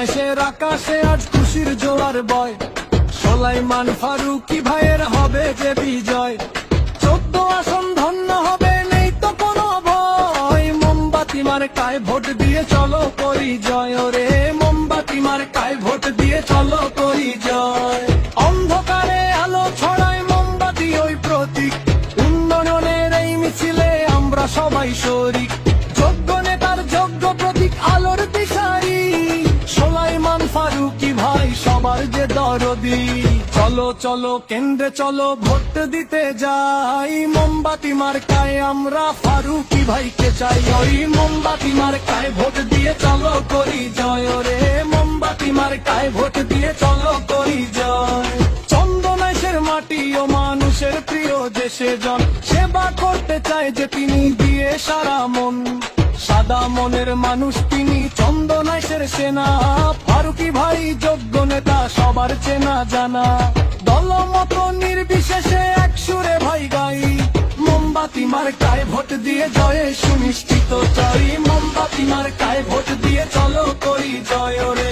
চন্দনাইশের আকাশে আজ খুশির জোয়ার বয়, সোলাইমান ফারুকী ভাইয়ের হবে যে বিজয়। 14 আসন ধন্য হবে, নেই তো কোনো ভয়। মোমবাতি মার্কায় ভোট দিয়ে চলো করি জয়, ওরে মোমবাতি মার্কায় ভোট দিয়ে চলো করি জয়। অন্ধকারে আলো ছড়ায় মোমবাতি ওই প্রতীক, উন্নয়নের এই মিছিলে আমরা সবাই শরিক। যোগ্য নেতার যোগ্য প্রতীক আলোর দিশারি, সোলাইমান ফারুকী ভাই সবার যে দরদি। চলো চলো কেন্দ্রে চলো ভোট দিতে যাই, মোমবাতি মার্কায় আমরা ফারুকী ভাইকে চাই। ওই মোমবাতি মার্কায় ভোট দিয়ে চলো করি জয়, ওরে মোমবাতি মার্কায় ভোট দিয়ে চলো করি জয়। চন্দনাইশের মাটি ও মানুষের প্রিয় যে সেজন, সেবা করতে চায় যে তিনি দিয়ে সারা মন। সাদা মনের মানুষ তিনি, চন্দনাইশের সেনা। ফারুকী ভাই যোগ্য নেতা, সবার চেনা জানা। দলমত নির্বিশেষে এক সুরে ভাই গাই, মোমবাতি মার্কায় ভোট দিয়ে জয়ে সুনিশ্চিত চাই। মোমবাতি মার্কায় ভোট দিয়ে চলো করি জয়, ওরে